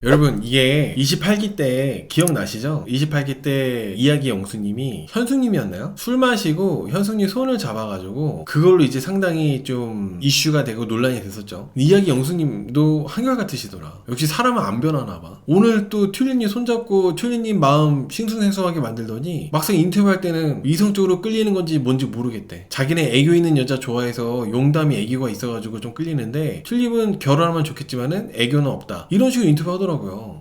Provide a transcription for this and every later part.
여러분, 이게 28기 때 기억나시죠? 28기 때 이야기 영수님이 현숙님이었나요? 술 마시고 현숙님 손을 잡아가지고 그걸로 이제 상당히 좀 이슈가 되고 논란이 됐었죠. 이야기 영수님도 한결같으시더라. 역시 사람은 안 변하나 봐. 오늘 또 튤리님 손잡고 튤리님 마음 싱숭생숭하게 만들더니 막상 인터뷰할 때는 이성적으로 끌리는 건지 뭔지 모르겠대. 자기네 애교 있는 여자 좋아해서 용담이 애교가 있어가지고 좀 끌리는데 튤립은 결혼하면 좋겠지만은 애교는 없다. 이런 식으로 인터뷰하더라고요.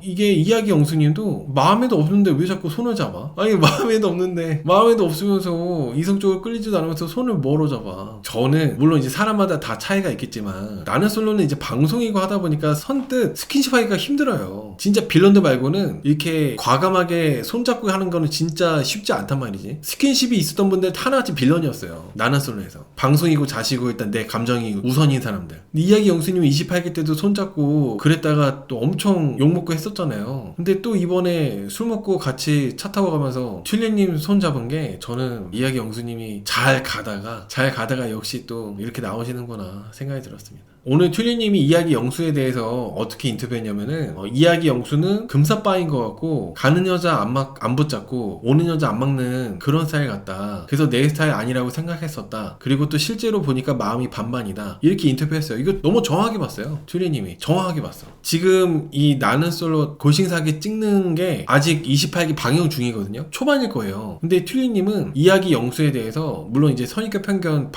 이게 이야기 영수님도 마음에도 없는데 왜 자꾸 손을 잡아? 아니 마음에도 없으면서 이성적으로 끌리지도 않으면서 손을 뭐로 잡아? 저는 물론 이제 사람마다 다 차이가 있겠지만 나는 솔로는 이제 방송이고 하다 보니까 선뜻 스킨십 하기가 힘들어요. 진짜 빌런들 말고는 이렇게 과감하게 손잡고 하는 거는 진짜 쉽지 않단 말이지. 스킨십이 있었던 분들 하나같이 빌런이었어요. 나는 솔로에서 방송이고 자시고 일단 내 감정이 우선인 사람들. 이야기 영수님이 28기 때도 손잡고 그랬다가 또 엄청 욕먹고 했었잖아요. 근데 또 이번에 술 먹고 같이 차 타고 가면서 튤리님 손 잡은 게 저는 이야기 영수님이 잘 가다가 역시 또 이렇게 나오시는구나 생각이 들었습니다. 오늘 튤리님이 이야기 영수에 대해서 어떻게 인터뷰했냐면은 이야기 영수는 금사빠인 것 같고 가는 여자 안 붙잡고 오는 여자 안 막는 그런 스타일 같다. 그래서 내 스타일 아니라고 생각했었다. 그리고 또 실제로 보니까 마음이 반반이다. 이렇게 인터뷰했어요. 이거 너무 정확하게 봤어요. 튤리님이 정확하게 봤어. 지금 이 나는 솔로 골싱사기 찍는 게 아직 28기 방영 중이거든요. 초반일 거예요. 근데 튤리님은 이야기 영수에 대해서 물론 이제 선입견 편견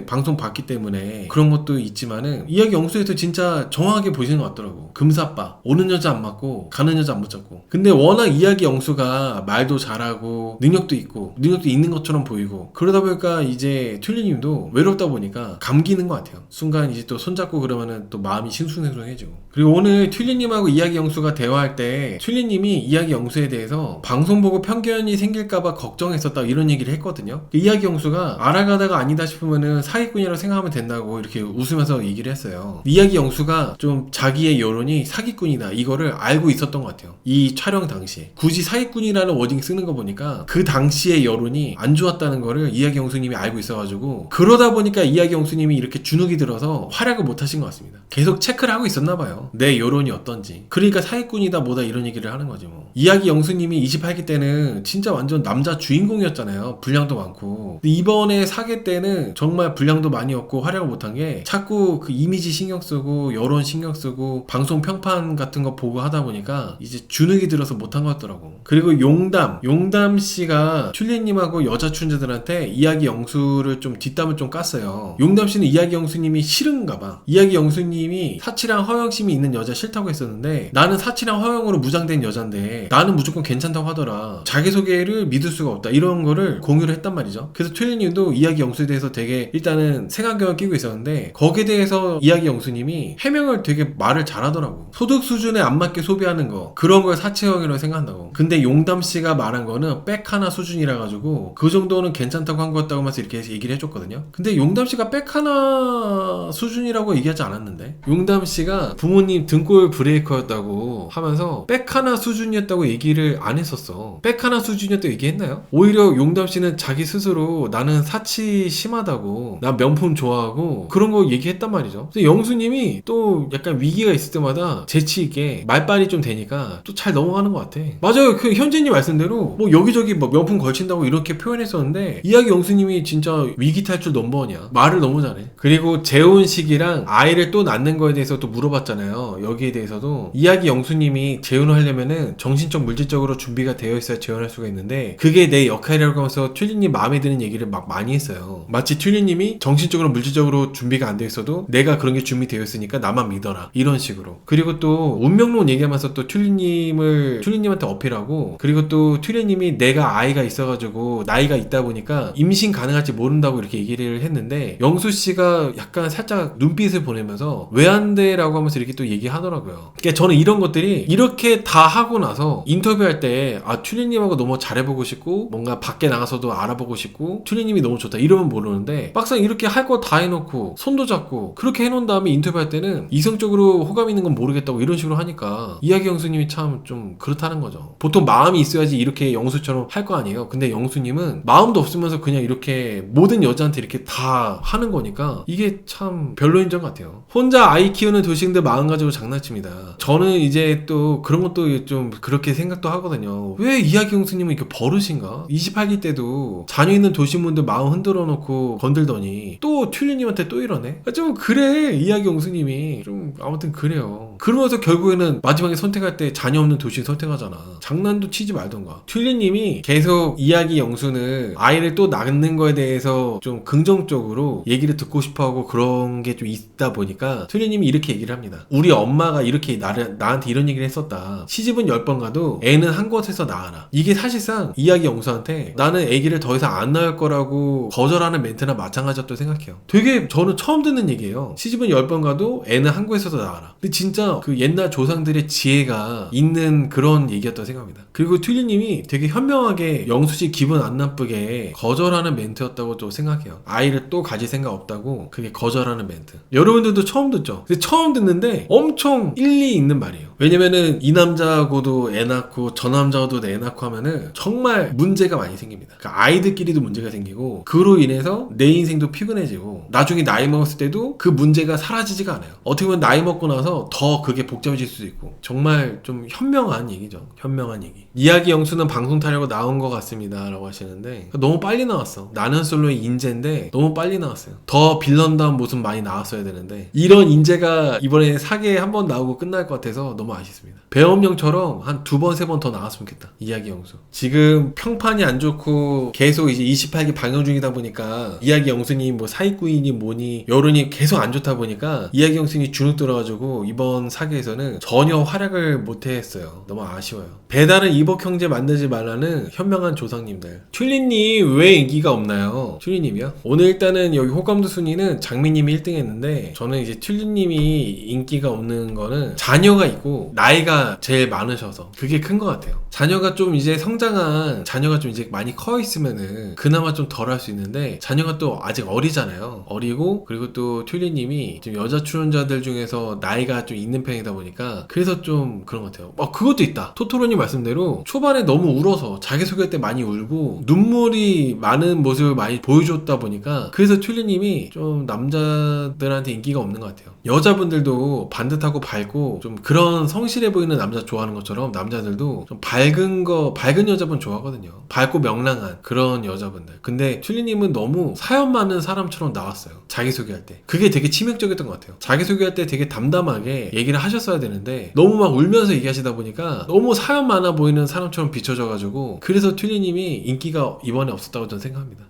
방송 봤기 때문에 그런 것도 있지만은 이야기 영수에서 진짜 정확하게 보시는 것 같더라고. 금사빠 오는 여자 안 맞고 가는 여자 안 붙잡고. 근데 워낙 이야기 영수가 말도 잘하고 능력도 있는 것처럼 보이고 그러다 보니까 이제 튤리님도 외롭다 보니까 감기는 것 같아요. 순간 이제 또 손잡고 그러면은 또 마음이 싱숭생숭해지고. 그리고 오늘 튤리님하고 이야기 영수가 대화할 때 튤리님이 이야기 영수에 대해서 방송 보고 편견이 생길까봐 걱정했었다 이런 얘기를 했거든요. 이야기 영수가 알아가다가 아니다 싶으면은 사기꾼이라고 생각하면 된다고 이렇게 웃으면서 얘기를 했어요. 이야기 영수가 좀 자기의 여론이 사기꾼이다 이거를 알고 있었던 것 같아요. 이 촬영 당시에 굳이 사기꾼이라는 워딩 쓰는 거 보니까 그 당시의 여론이 안 좋았다는 거를 이야기 영수님이 알고 있어가지고 그러다 보니까 이야기 영수님이 이렇게 주눅이 들어서 활약을 못 하신 것 같습니다. 계속 체크를 하고 있었나 봐요. 내 여론이 어떤지. 그러니까 사기꾼이다 뭐다 이런 얘기를 하는 거지 뭐. 이야기 영수님이 28기 때는 진짜 완전 남자 주인공이었잖아요. 분량도 많고. 근데 이번에 4기 때는 정말 분량도 많이 없고 활약을 못한 게 자꾸 그 이미지 신경 쓰고 여론 신경 쓰고 방송 평판 같은 거 보고 하다 보니까 이제 주눅이 들어서 못한 것 같더라고. 그리고 용담 씨가 튤리님하고 여자 출연자들한테 이야기 영수를 좀 뒷담을 좀 깠어요. 용담 씨는 이야기 영수님이 싫은가 봐. 이야기 영수님이 사치랑 허영심이 있는 여자 싫다고 했었는데 나는 사치랑 허영으로 무장된 여잔데 나는 무조건 괜찮다고 하더라. 자기소개를 믿을 수가 없다. 이런 거를 공유를 했단 말이죠. 그래서 튤리님도 이야기 영수에 대해서 되게 일단은 색안경을 끼고 있었는데 거기에 대해서 이야기 영수님이 해명을 되게 말을 잘하더라고. 소득 수준에 안 맞게 소비하는 거 그런 걸 사치형이라고 생각한다고. 근데 용담씨가 말한 거는 백 하나 수준이라 가지고 그 정도는 괜찮다고 한 거였다고 하면서 이렇게 얘기를 해줬거든요. 근데 용담씨가 백 하나 수준이라고 얘기하지 않았는데 용담씨가 부모님 등골 브레이커였다고 하면서 백 하나 수준이었다고 얘기를 안 했었어. 백 하나 수준이었다고 얘기했나요? 오히려 용담씨는 자기 스스로 나는 사치 심하다고 나 명품 좋아하고 그런 거 얘기했단 말이죠. 그래서 영수님이 또 약간 위기가 있을 때마다 재치있게 말빨이 좀 되니까 또 잘 넘어가는 것 같아. 맞아요. 그 현진님 말씀대로 뭐 여기저기 뭐 명품 걸친다고 이렇게 표현했었는데 이야기 영수님이 진짜 위기 탈출 넘버원이야. 말을 너무 잘해. 그리고 재혼식이랑 아이를 또 낳는 거에 대해서 또 물어봤잖아요. 여기에 대해서도 이야기 영수님이 재혼을 하려면은 정신적 물질적으로 준비가 되어 있어야 재혼할 수가 있는데 그게 내 역할이라고 하면서 튤리님 마음에 드는 얘기를 막 많이 했어요. 마치 튤리님이 정신적으로 물질적으로 준비가 안 돼 있어도 내가 그런 게 준비되어 있으니까 나만 믿어라 이런 식으로. 그리고 또 운명론 얘기하면서 또 튤리님한테 어필하고 그리고 또 튤리님이 내가 아이가 있어가지고 나이가 있다 보니까 임신 가능할지 모른다고 이렇게 얘기를 했는데 영수씨가 약간 살짝 눈빛을 보내면서 왜 안 돼? 라고 하면서 이렇게 또 얘기하더라고요. 그러니까 저는 이런 것들이 이렇게 다 하고 나서 인터뷰할 때 튤리님하고 너무 잘해보고 싶고 뭔가 밖에 나가서도 알아보고 싶고 튤리님이 너무 좋다 이러면 모르는데 막상 이렇게 할 거 다 해놓고 손도 잡고 그렇게 해놓은 다음에 인터뷰할 때는 이성적으로 호감 있는 건 모르겠다고 이런 식으로 하니까 보니까 이야기 영수님이 참 좀 그렇다는 거죠. 보통 마음이 있어야지 이렇게 영수처럼 할 거 아니에요. 근데 영수님은 마음도 없으면서 그냥 이렇게 모든 여자한테 이렇게 다 하는 거니까 이게 참 별로인 점 같아요. 혼자 아이 키우는 도시인들 마음 가지고 장난칩니다. 저는 이제 또 그런 것도 좀 그렇게 생각도 하거든요. 왜 이야기 영수님은 이렇게 버릇인가? 28기 때도 자녀 있는 도시분들 마음 흔들어 놓고 건들더니 또 튤리님한테 또 이러네? 좀 그래 이야기 영수님이 좀 아무튼 그래요. 그러면서 결국에는 마지막에 선택할 때 자녀 없는 도시 선택하잖아. 장난도 치지 말던가. 튤리님이 계속 이야기 영수는 아이를 또 낳는 거에 대해서 좀 긍정적으로 얘기를 듣고 싶어하고 그런 게 좀 있다 보니까 튤리님이 이렇게 얘기를 합니다. 우리 엄마가 이렇게 나한테 이런 얘기를 했었다. 시집은 10번 가도 애는 한 곳에서 낳아라. 이게 사실상 이야기 영수한테 나는 애기를 더 이상 안 낳을 거라고 거절하는 멘트나 마찬가지였다고 생각해요. 되게 저는 처음 듣는 얘기예요. 시집은 10번 가도 애는 한 곳에서 낳아라. 근데 진짜 그 옛날 조상들의 지혜가 있는 그런 얘기였다고 생각합니다. 그리고 튤리님이 되게 현명하게 영수씨 기분 안 나쁘게 거절하는 멘트였다고 또 생각해요. 아이를 또 가질 생각 없다고 그게 거절하는 멘트. 여러분들도 처음 듣죠? 근데 처음 듣는데 엄청 일리 있는 말이에요. 왜냐면은 이 남자하고도 애 낳고 저 남자하고도 애 낳고 하면은 정말 문제가 많이 생깁니다. 그러니까 아이들끼리도 문제가 생기고 그로 인해서 내 인생도 피곤해지고 나중에 나이 먹었을 때도 그 문제가 사라지지가 않아요. 어떻게 보면 나이 먹고 나서 더 그게 복잡해질 수도 있고 정말 좀 현명한 얘기죠. 현명한 얘기. 이야기 영수는 방송 타려고 나온 것 같습니다 라고 하시는데 너무 빨리 나왔어. 나는 솔로의 인재인데 너무 빨리 나왔어요. 더 빌런다운 모습 많이 나왔어야 되는데 이런 인재가 이번에 사계에 한 번 나오고 끝날 것 같아서 너무 아쉽습니다. 배엄령처럼 한 2번, 3번 더 나왔으면 좋겠다. 이야기 영수. 지금 평판이 안 좋고 계속 이제 28기 방영 중이다 보니까 이야기 영수님 뭐 사익구이니 뭐니 여론이 계속 안 좋다 보니까 이야기 영수님이 주눅 들어가지고 이번 사계에서는 전혀 활약을 못했어요. 너무 아쉬워요. 배달은 이복 형제 만들지 말라는 현명한 조상님들. 튤리님 왜 인기가 없나요? 튤리님이요? 오늘 일단은 여기 호감도 순위는 장미님이 1등 했는데 저는 이제 튤리님이 인기가 없는 거는 자녀가 있고 나이가 제일 많으셔서 그게 큰 것 같아요. 자녀가 좀 이제 성장한 자녀가 좀 이제 많이 커 있으면은 그나마 좀 덜 할 수 있는데 자녀가 또 아직 어리잖아요. 어리고 그리고 또 튤리님이 좀 여자 출연자들 중에서 나이가 좀 있는 편이다 보니까 그래서 좀 그런 것 같아요. 그것도 있다. 토토로님 말씀대로 초반에 너무 울어서 자기소개할 때 많이 울고 눈물이 많은 모습을 많이 보여줬다 보니까 그래서 튤리님이 좀 남자들한테 인기가 없는 것 같아요. 여자분들도 반듯하고 밝고 좀 그런 성실해 보이는 남자 좋아하는 것처럼 남자들도 좀 밝은 여자분 좋아하거든요. 밝고 명랑한 그런 여자분들. 근데 튤리님은 너무 사연 많은 사람처럼 나왔어요. 자기소개할 때. 그게 되게 치명적이었던 것 같아요. 자기소개할 때 되게 담담하게 얘기를 하셨어야 되는데 너무 막 울면서 얘기하시다 보니까 너무 사연 많아 보이는 사람처럼 비춰져가지고 그래서 튤리님이 인기가 이번에 없었다고 저는 생각합니다.